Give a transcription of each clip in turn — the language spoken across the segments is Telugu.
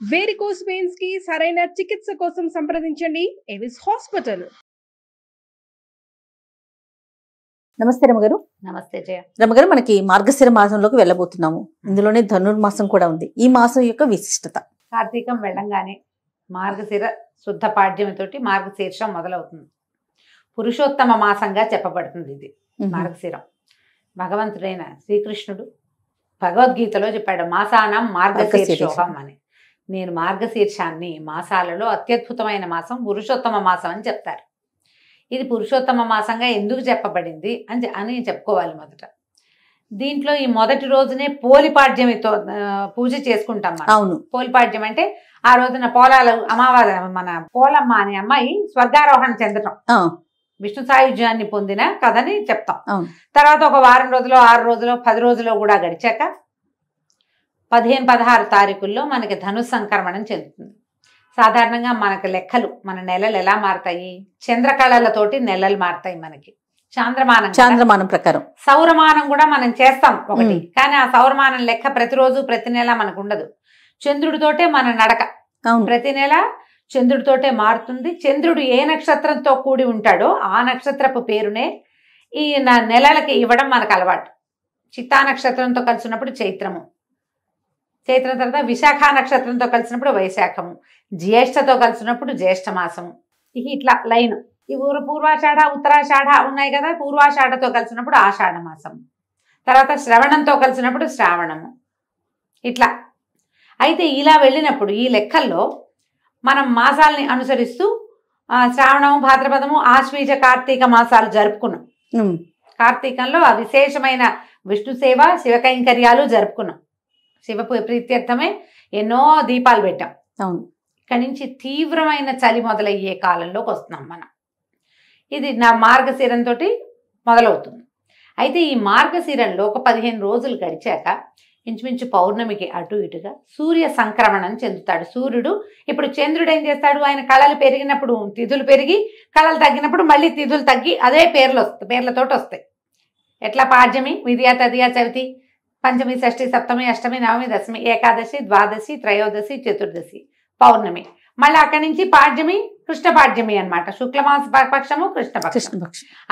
వేరికోస్ వెయిన్స్ కి సరైన చికిత్స కోసం సంప్రదించండి ఎవిస్ హాస్పిటల్. నమస్తే రమగారు. నమస్తే జయ. రమగారు, మనకి మార్గశిర మాసంలోకి వెళ్ళబోతున్నాము. ఇందులోనే ధనుర్మాసం కూడా ఉంది. ఈ మాసం యొక్క విశిష్టత. కార్తీకం వెళ్ళంగానే మార్గశిర శుద్ధ పాడ్యమితోటి మార్గశీర్షం మొదలవుతుంది. పురుషోత్తమ మాసంగా చెప్పబడుతుంది ఇది మార్గశిరం. భగవంతుడైన శ్రీకృష్ణుడు భగవద్గీతలో చెప్పాడు, మాసానం మార్గశీర్షోహం అని. నేను మార్గశీర్షాన్ని మాసాలలో అత్యద్భుతమైన మాసం పురుషోత్తమ మాసం అని చెప్తారు. ఇది పురుషోత్తమ మాసంగా ఎందుకు చెప్పబడింది అని చెప్పుకోవాలి. మొదట దీంట్లో ఈ మొదటి రోజునే పోలిపాడ్యమితో పూజ చేసుకుంటాం మనం. అవును, పోలిపాడ్యం అంటే ఆ రోజున పోలాలు అమావాస్య, మన పోలమ్మ అనే అమ్మాయి స్వర్గారోహణ చెందటం, విష్ణు సాయుధ్యాన్ని పొందిన కథని చెప్తాం. తర్వాత ఒక వారం రోజులు, 6 రోజులు, 10 రోజులు కూడా గడిచాక 15-16 తారీఖుల్లో మనకి ధను సంక్రమణం చెందుతుంది. సాధారణంగా మనకి లెక్కలు, మన నెలలు ఎలా మారుతాయి? చంద్రకళలతోటి నెలలు మారుతాయి మనకి. చాంద్రమానం ప్రకారం. సౌరమానం కూడా మనం చేస్తాం ఒకటి, కానీ ఆ సౌరమానం లెక్క ప్రతిరోజు ప్రతి నెల మనకు ఉండదు. చంద్రుడితోటే మన నడక ప్రతి నెల చంద్రుడితోటే మారుతుంది. చంద్రుడు ఏ నక్షత్రంతో కూడి ఉంటాడో ఆ నక్షత్రపు పేరునే ఈ నెలలకి ఇవ్వడం మనకు అలవాటు. చిత్తా నక్షత్రంతో కలిసినప్పుడు చైత్రము, చైత్రం తర్వాత విశాఖ నక్షత్రంతో కలిసినప్పుడు వైశాఖము, జ్యేష్ఠతో కలిసినప్పుడు జ్యేష్ఠ మాసము. ఇట్లా లైన్. ఈ పూర్వాషాఢ ఉత్తరాషాఢ ఉన్నాయి కదా, పూర్వాషాఢతో కలిసినప్పుడు ఆషాఢ మాసం, తర్వాత శ్రవణంతో కలిసినప్పుడు శ్రావణము. ఇట్లా అయితే ఇలా వెళ్ళినప్పుడు ఈ లెక్కల్లో మనం మాసాలని అనుసరిస్తూ శ్రావణము, భాద్రపదము, ఆశ్వీజ, కార్తీక మాసాలు జరుపుకున్నాం. కార్తీకంలో ఆ విశేషమైన విష్ణు సేవ, శివ కైంకర్యాలు జరుపుకున్నాం. శివ ప్రీత్యర్థమే ఎన్నో దీపాలు పెట్టాం. ఇక్కడి నుంచి తీవ్రమైన చలి మొదలయ్యే కాలంలోకి వస్తున్నాం మనం. ఇది నా మార్గశిరంతో మొదలవుతుంది. అయితే ఈ మార్గశిరంలో ఒక 15 రోజులు గడిచాక ఇంచుమించు పౌర్ణమికి అటు ఇటుగా సూర్య సంక్రమణం చెందుతాడు. సూర్యుడు ఇప్పుడు చంద్రుడు ఏం చేస్తాడు? ఆయన కళలు పెరిగినప్పుడు తిథులు పెరిగి, కళలు తగ్గినప్పుడు మళ్ళీ తిథులు తగ్గి అదే పేర్లతోటి వస్తాయి. ఎట్లా? పాడ్యమి, విద్యా, తదియా, చవితి, పంచమి, షష్ఠి, సప్తమి, అష్టమి, నవమి, దశమి, ఏకాదశి, ద్వాదశి, త్రయోదశి, చతుర్దశి, పౌర్ణమి. మళ్ళీ అక్కడి నుంచి పాడ్యమి, కృష్ణ పాడ్యమి అనమాట. శుక్లమాస పక్షము, కృష్ణపక్షం.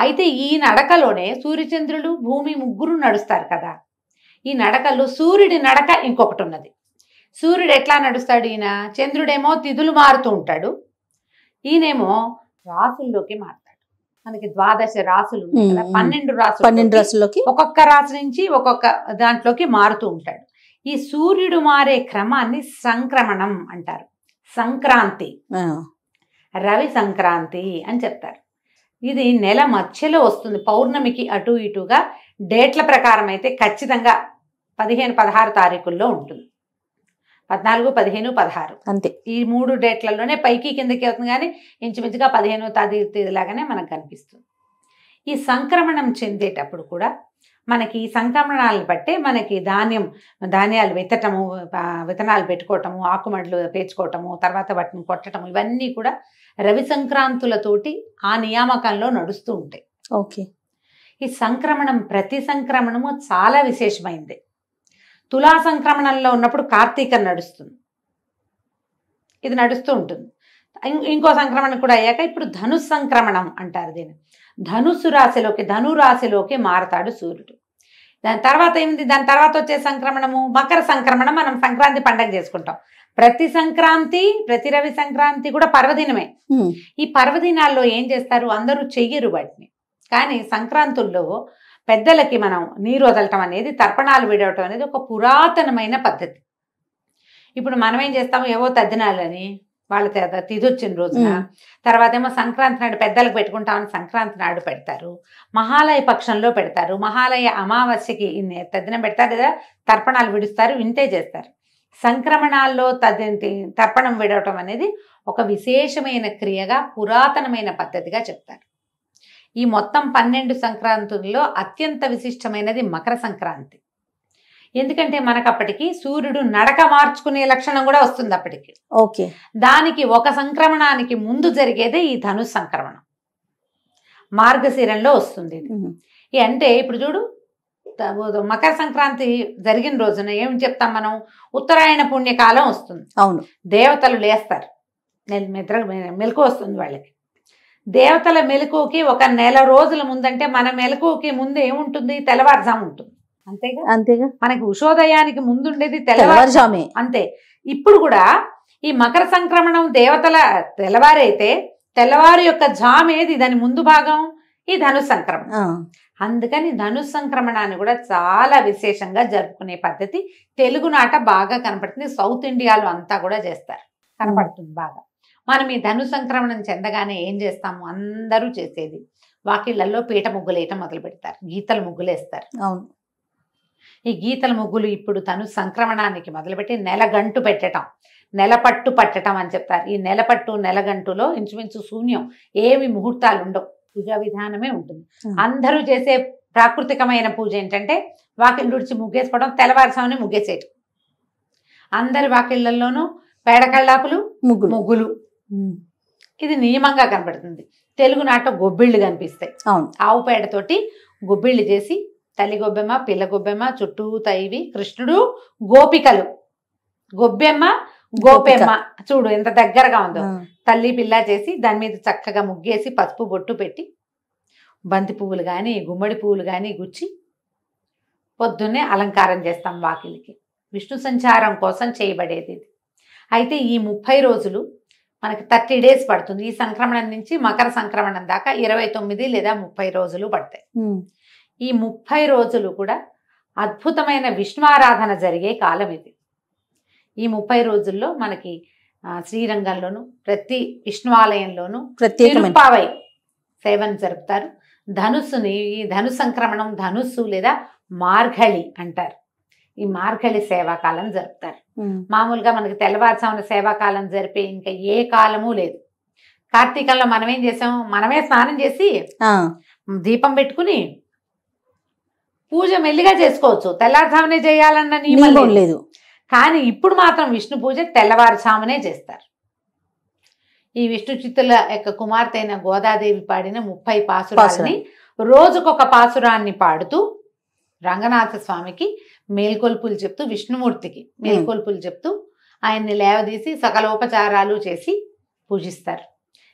అయితే ఈ నడకలోనే సూర్యచంద్రులు, భూమి ముగ్గురు నడుస్తారు కదా. ఈ నడకల్లో సూర్యుడి నడక ఇంకొకటి ఉన్నది. సూర్యుడు ఎట్లా నడుస్తాడు? ఈయన చంద్రుడేమో తిథులు మారుతూ ఉంటాడు, ఈయనేమో రాసుల్లోకి మారుతాడు. మనకి 12 రాసులు ఉన్నాయి కదా, 12 రాసుల్లోకి ఒక్కొక్క రాశి నుంచి ఒక్కొక్క దాంట్లోకి మారుతూ ఉంటాడు. ఈ సూర్యుడు మారే క్రమాన్ని సంక్రమణం అంటారు. సంక్రాంతి, రవి సంక్రాంతి అని చెప్తారు. ఇది నెల మధ్యలో వస్తుంది. పౌర్ణమికి అటు ఇటుగా డేట్ల ప్రకారం అయితే ఖచ్చితంగా 15-16 తారీఖుల్లో ఉంటుంది. 14, 15, 16 అంతే. ఈ 3 డేట్లలోనే పైకి కిందకి అవుతుంది, కానీ ఇంచుమించుగా 15వ తారీఖు లాగానే మనకు కనిపిస్తుంది. ఈ సంక్రమణం చెందేటప్పుడు కూడా మనకి ఈ సంక్రమణాలను బట్టే మనకి ధాన్యాలు విత్తనాలు పెట్టుకోవటము, ఆకుమడులు పేర్చుకోవటము, తర్వాత వాటిని కొట్టటము, ఇవన్నీ కూడా రవి సంక్రాంతులతోటి ఆ నియామకంలో నడుస్తూ ఉంటాయి. ఓకే. ఈ సంక్రమణం, ప్రతి సంక్రమణము చాలా విశేషమైంది. తులా సంక్రమణంలో ఉన్నప్పుడు కార్తీకం నడుస్తుంది, ఇది నడుస్తూ ఉంటుంది. ఇంకో సంక్రమణం కూడా అయ్యాక ఇప్పుడు ధను సంక్రమణం అంటారు దీన్ని. ధనురాశిలోకి మారతాడు సూర్యుడు. దాని తర్వాత ఏమిటి? దాని తర్వాత వచ్చే సంక్రమణము మకర సంక్రమణం. మనం సంక్రాంతి పండగ చేసుకుంటాం. ప్రతి సంక్రాంతి, ప్రతి రవి సంక్రాంతి కూడా పర్వదినమే. ఈ పర్వదినాల్లో ఏం చేస్తారు? అందరూ చెయ్యరు వాటిని, కానీ సంక్రాంతుల్లో పెద్దలకి మనం నీరు వదలటం అనేది, తర్పణాలు విడవటం అనేది ఒక పురాతనమైన పద్ధతి. ఇప్పుడు మనం ఏం చేస్తాము? ఏవో తద్దినాలని వాళ్ళ తిథి వచ్చిన రోజున, తర్వాత ఏమో సంక్రాంతి నాడు పెద్దలకు పెట్టుకుంటామని సంక్రాంతి నాడు పెడతారు, మహాలయ పక్షంలో పెడతారు, మహాలయ అమావాస్యకి తద్దినం పెడతారు లేదా తర్పణాలు విడుస్తారు, ఇంతే చేస్తారు. సంక్రమణాల్లో తర్పణం విడవటం అనేది ఒక విశేషమైన క్రియగా, పురాతనమైన పద్ధతిగా చెప్తారు. ఈ మొత్తం 12 సంక్రాంతుల్లో అత్యంత విశిష్టమైనది మకర సంక్రాంతి. ఎందుకంటే మనకు అప్పటికి సూర్యుడు నడక మార్చుకునే లక్షణం కూడా వస్తుంది అప్పటికి. ఓకే. దానికి ఒక సంక్రమణానికి ముందు జరిగేదే ఈ ధను సంక్రమణం, మార్గశిరంలో వస్తుంది. అంటే ఇప్పుడు చూడు, మకర సంక్రాంతి జరిగిన రోజున ఏం చెప్తాం మనం, ఉత్తరాయణ పుణ్యకాలం వస్తుంది. అవును, దేవతలు లేస్తారు, మెలకు వస్తుంది వాళ్ళకి. దేవతల మెలకుకి ఒక నెల రోజుల ముందంటే మన మెలకుకి ముందు ఏముంటుంది, తెల్లవారుజాము ఉంటుంది. అంతేగా, అంతేగా, మనకి ఉషోదయానికి ముందుండేది తెల్లవారుజామే. అంతే. ఇప్పుడు కూడా ఈ మకర సంక్రమణం దేవతల తెల్లవారైతే తెల్లవారు యొక్క జామ్ ఏది, దాని ముందు భాగం ఈ ధను సంక్రమణం. అందుకని ధను సంక్రమణాన్ని కూడా చాలా విశేషంగా జరుపుకునే పద్ధతి తెలుగునాట బాగా కనపడుతుంది. సౌత్ ఇండియాలో అంతా కూడా చేస్తారు, కనపడుతుంది బాగా. మనం ఈ ధను సంక్రమణం చెందగానే ఏం చేస్తాము, అందరూ చేసేది వాకిళ్లలో పీట ముగ్గులు వేయటం మొదలు పెడతారు, గీతల ముగ్గులు వేస్తారు. అవును, ఈ గీతల ముగ్గులు ఇప్పుడు ధను సంక్రమణానికి మొదలుపెట్టి నెలగంటు పెట్టడం, నెలపట్టు పట్టడం అని చెప్తారు. ఈ నెలపట్టు నెలగంటులో ఇంచుమించు శూన్యం, ఏమి ముహూర్తాలు ఉండవు, పూజా విధానమే ఉంటుంది. అందరూ చేసే ప్రాకృతికమైన పూజ ఏంటంటే వాకిళ్ళు తుడిచి ముగ్గేసుకోవడం, తెల్లవారుసామని ముగ్గేసేయటం. అందరి వాకిళ్లలోనూ పేడకళ్ళాపులు, ముగ్గులు. ఇది నియమంగా కనబడుతుంది. తెలుగునాట గొబ్బిళ్ళు కనిపిస్తాయి. ఆవు పేడతోటి గొబ్బిళ్ళు చేసి తల్లి గొబ్బెమ్మ, పిల్ల గొబ్బెమ్మ, చుట్టూ తైవి, కృష్ణుడు, గోపికలు, గొబ్బెమ్మ గోపెమ్మ, చూడు ఎంత దగ్గరగా ఉందో. తల్లి పిల్ల చేసి దాని మీద చక్కగా ముగ్గేసి పసుపు బొట్టు పెట్టి బంతి పువ్వులు కానీ గుమ్మడి పువ్వులు కానీ గుచ్చి పొద్దున్నే అలంకారం చేస్తాం వాకిలికి. విష్ణు సంచారం కోసం చేయబడేది ఇది. అయితే ఈ 30 రోజులు మనకి 30 days పడుతుంది. ఈ సంక్రమణం నుంచి మకర సంక్రమణం దాకా 29 లేదా 30 రోజులు పడతాయి. ఈ 30 రోజులు కూడా అద్భుతమైన విష్ణువారాధన జరిగే కాలం ఇది. ఈ 30 రోజుల్లో మనకి శ్రీరంగంలోను ప్రతి విష్ణువాలయంలోనూ తిరుప్పావై సేవను జరుపుతారు. ధనుస్సుని, ఈ ధను సంక్రమణం ధనుస్సు లేదా మార్గళి అంటారు. ఈ మార్గళి సేవాకాలం జరుపుతారు. మామూలుగా మనకి తెల్లవారుజామున సేవాకాలం జరిపే ఇంకా ఏ కాలము లేదు. కార్తీకంలో మనం ఏం చేసాం, మనమే స్నానం చేసి దీపం పెట్టుకుని పూజ మెల్లిగా చేసుకోవచ్చు, తెల్లారుజామునే చేయాలన్న నియమం లేదు. కానీ ఇప్పుడు మాత్రం విష్ణు పూజ తెల్లవారుజామునే చేస్తారు. ఈ విష్ణు చిత్తుల యొక్క కుమార్తె అయిన గోదాదేవి పాడిన 30 పాసురాలని రోజుకొక పాసురాన్ని పాడుతూ రంగనాథ స్వామికి మేల్కొల్పులు చెప్తూ, విష్ణుమూర్తికి మేల్కొల్పులు చెప్తూ ఆయన్ని లేవదీసి సకలోపచారాలు చేసి పూజిస్తారు.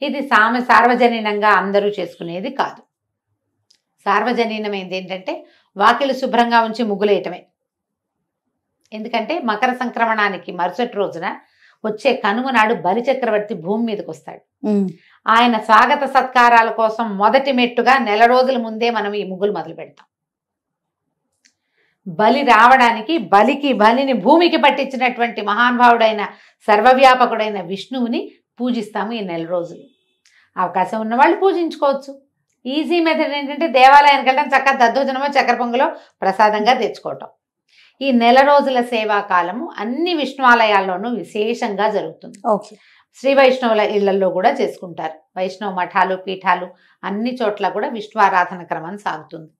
ఇది సార్వజనీనంగా అందరూ చేసుకునేది కాదు. సార్వజనీనమైనది ఏంటంటే వాకిలి శుభ్రంగా ఉంచి ముగ్గులేయటమే. ఎందుకంటే మకర సంక్రమణానికి మరుసటి రోజున వచ్చే కనుమ నాడు బలి చక్రవర్తి భూమి మీదకి వస్తాడు. ఆయన స్వాగత సత్కారాల కోసం మొదటి మెట్టుగా నెల రోజుల ముందే మనం ఈ ముగ్గులు మొదలు పెడతాం. బలి రావడానికి బలిని భూమికి పట్టించినటువంటి మహానుభావుడైన సర్వవ్యాపకుడైన విష్ణువుని పూజిస్తాము ఈ నెల రోజులు. అవకాశం ఉన్న వాళ్ళు పూజించుకోవచ్చు. ఈజీ మెథడ్ ఏంటంటే దేవాలయానికి వెళ్ళడం, చక్కగా దద్దోజనమో చక్కెర పొంగలో ప్రసాదంగా తెచ్చుకోవటం. ఈ నెల రోజుల సేవాకాలము అన్ని విష్ణువాలయాల్లోనూ విశేషంగా జరుగుతుంది. శ్రీ వైష్ణవుల ఇళ్లలో కూడా చేసుకుంటారు. వైష్ణవ మఠాలు, పీఠాలు అన్ని చోట్ల కూడా విష్ణు ఆరాధన క్రమం సాగుతుంది.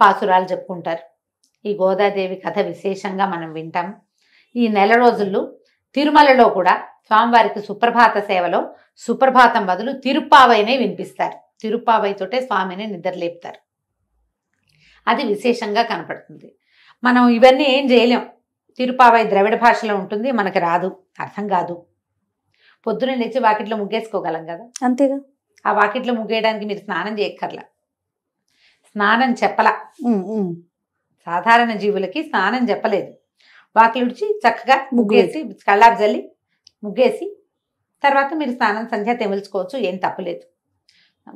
పాసురాలు చెప్పుకుంటారు. ఈ గోదాదేవి కథ విశేషంగా మనం వింటాం. ఈ నెల రోజుల్లో తిరుమలలో కూడా స్వామివారికి సుప్రభాత సేవలో సుప్రభాతం బదులు తిరుప్పావైనే వినిపిస్తారు. తిరుప్పావైతోటే స్వామిని నిద్రలేపుతారు. అది విశేషంగా కనపడుతుంది. మనం ఇవన్నీ ఏం చేయలేం. తిరుప్పావై ద్రవిడ భాషలో ఉంటుంది, మనకి రాదు, అర్థం కాదు. పొద్దున లేచి వాకిట్లో ముగ్గేసుకోగలం కదా, అంతేగా. ఆ వాకిట్లో ముగ్గేయడానికి మీరు స్నానం చేయక్కర్లా, స్నానం చెప్పలా. సాధారణ జీవులకి స్నానం చెప్పలేదు. వాకిలుడిచి చక్కగా ముగ్గేసి కళ్ళాపు జల్లి ముగ్గేసి తర్వాత మీరు స్నానం సంధ్య తెముల్చుకోవచ్చు, ఏం తప్పలేదు.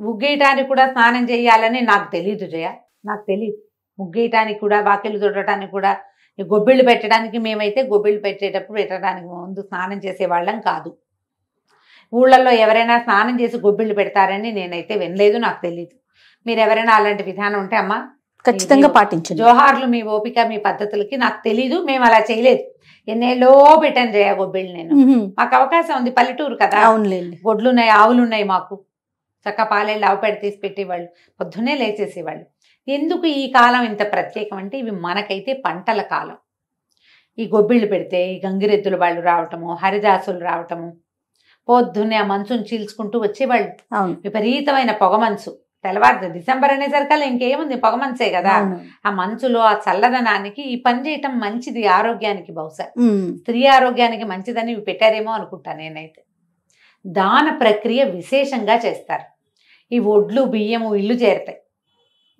ముగ్గేయటానికి కూడా స్నానం చేయాలని నాకు తెలియదు జయ, నాకు తెలియదు. ముగ్గేయటానికి కూడా, వాకిళ్ళు తుడటానికి కూడా, గొబ్బిళ్ళు పెట్టడానికి మేమైతే గొబ్బిళ్ళు పెట్టడానికి ముందు స్నానం చేసేవాళ్ళం కాదు. ఊళ్ళల్లో ఎవరైనా స్నానం చేసి గొబ్బిళ్ళు పెడతారని నేనైతే వినలేదు, నాకు తెలియదు. మీరు ఎవరైనా అలాంటి విధానం ఉంటే అమ్మా ఖచ్చితంగా పాటించండి. జోహార్లు మీ ఓపిక, మీ పద్ధతులకి. నాకు తెలీదు, మేము అలా చేయలేదు. ఎన్నేళ్ళో పెట్టాను జయ గొబ్బిళ్ళు నేను. మాకు అవకాశం ఉంది, పల్లెటూరు కదా, గొడ్లు ఉన్నాయి, ఆవులు ఉన్నాయి మాకు. చక్క పాలేళ్ళు ఆవు పెడ తీసి పెట్టేవాళ్ళు, పొద్దున్నే లేచేసేవాళ్ళు. ఎందుకు ఈ కాలం ఇంత ప్రత్యేకం అంటే ఇవి మనకైతే పంటల కాలం. ఈ గొబ్బిళ్ళు పెడితే ఈ గంగిరెద్దుల వాళ్ళు రావటము, హరిదాసులు రావటము, పొద్దున్నే ఆ మంచుని చీల్చుకుంటూ వచ్చేవాళ్ళు. విపరీతమైన పొగ మంచు, తెల్లవారు డిసెంబర్ అనేసరికల్లా ఇంకేముంది, పొగ మంచే కదా. ఆ మంచులో ఆ చల్లదనానికి ఈ పని చేయటం మంచిది ఆరోగ్యానికి. బహుశా స్త్రీ ఆరోగ్యానికి మంచిదని ఇవి పెట్టారేమో అనుకుంటా నేనైతే. దాన ప్రక్రియ విశేషంగా చేస్తారు. ఈ ఒడ్లు బియ్యము ఇల్లు చేరుతాయి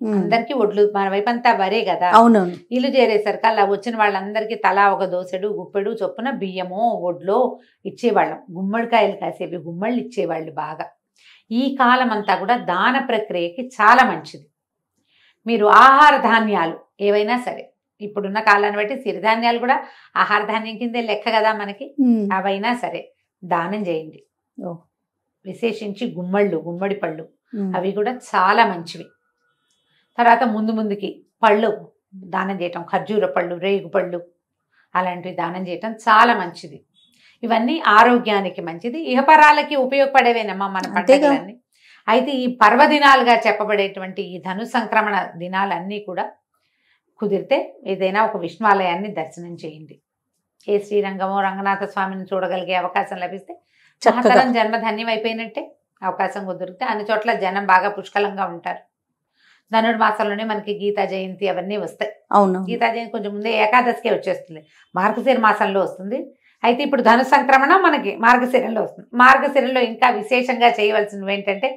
అందరికి. ఒడ్లు మన వైపంతా వరే కదా, అవునవును. ఇల్లు చేరేసరికి అలా వచ్చిన వాళ్ళందరికీ తలా ఒక దోసెడు గుప్పెడు చొప్పున బియ్యము ఒడ్లో ఇచ్చేవాళ్ళం. గుమ్మడికాయలు కాసేవి గుమ్మళ్ళు ఇచ్చేవాళ్ళు బాగా. ఈ కాలం అంతా కూడా దాన ప్రక్రియకి చాలా మంచిది. మీరు ఆహార ధాన్యాలు ఏవైనా సరే, ఇప్పుడున్న కాలాన్ని బట్టి సిరిధాన్యాలు కూడా ఆహార ధాన్యం కిందే లెక్క కదా మనకి, అవైనా సరే దానం చేయండి. విశేషించి గుమ్మడి పళ్ళు అవి కూడా చాలా మంచివి. తర్వాత ముందుకి పళ్ళు దానం చేయటం, ఖర్జూర పళ్ళు, రేగు పళ్ళు అలాంటివి దానం చేయటం చాలా మంచిది. ఇవన్నీ ఆరోగ్యానికి మంచిది, ఇహపరాలకి ఉపయోగపడేవేనమ్మా మన పండుగలన్నీ. అయితే ఈ పర్వదినాలుగా చెప్పబడేటువంటి ఈ ధను సంక్రమణ దినాలన్నీ కూడా కుదిరితే ఏదైనా ఒక విష్ణువాలయాన్ని దర్శనం చేయండి. ఏ శ్రీరంగమో రంగనాథ స్వామిని చూడగలిగే అవకాశం లభిస్తే మహతరం జన్మధన్యం అయిపోయినట్టే. అవకాశం కుదిరితే అన్ని చోట్ల జనం బాగా పుష్కలంగా ఉంటారు. ధనుర్మాసంలోనే మనకి గీతా జయంతి అవన్నీ వస్తాయి. అవును, గీతా జయంతి కొంచెం ముందే ఏకాదశికే వచ్చేస్తుంది, మార్గశిర మాసంలో వస్తుంది. అయితే ఇప్పుడు ధను సంక్రమణ మనకి మార్గశిరంలో వస్తుంది. మార్గశిరంలో ఇంకా విశేషంగా చేయవలసినవి ఏంటంటే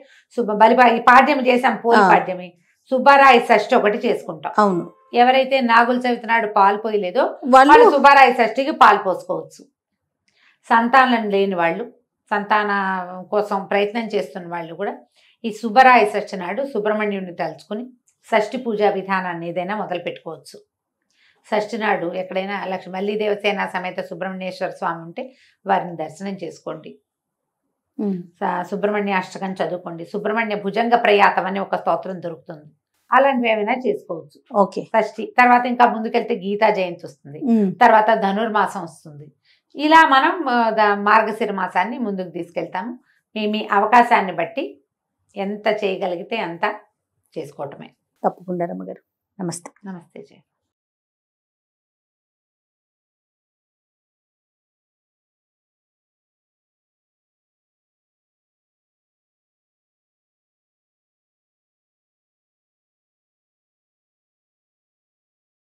ఈ పాడ్యం చేసాం, పోయి పాడ్యమి, సుబ్బారాయి షష్ఠి ఒకటి చేసుకుంటాం. అవును, ఎవరైతే నాగుల చవితి నాడు పాలు పోయలేదో వాళ్ళు సుబ్బారాయి షష్ఠికి పాలు పోసుకోవచ్చు. సంతానం లేని వాళ్ళు, సంతాన కోసం ప్రయత్నం చేస్తున్న వాళ్ళు కూడా ఈ సుబ్బరాయి షష్ఠి నాడు సుబ్రహ్మణ్యుడిని తలుచుకుని షష్ఠి పూజా విధానాన్ని ఏదైనా మొదలు పెట్టుకోవచ్చు. షష్ఠి నాడు ఎక్కడైనా మల్లి దేవసేన సమేత సుబ్రహ్మణ్యేశ్వర స్వామి ఉంటే వారిని దర్శనం చేసుకోండి. సుబ్రహ్మణ్య అష్టకం చదువుకోండి. సుబ్రహ్మణ్య భుజంగ ప్రయాతం అని ఒక స్తోత్రం దొరుకుతుంది, అలాంటివి ఏమైనా చేసుకోవచ్చు. ఓకే. షష్ఠి తర్వాత ఇంకా ముందుకెళ్తే గీతా జయంతి వస్తుంది, తర్వాత ధనుర్మాసం వస్తుంది. ఇలా మనం మార్గశిర మాసాన్ని ముందుకు తీసుకెళ్తాము. మీ అవకాశాన్ని బట్టి ఎంత చేయగలిగితే అంత చేసుకోవటమే. తప్పకుండా రమ్మగారు. నమస్తే. నమస్తే జయ.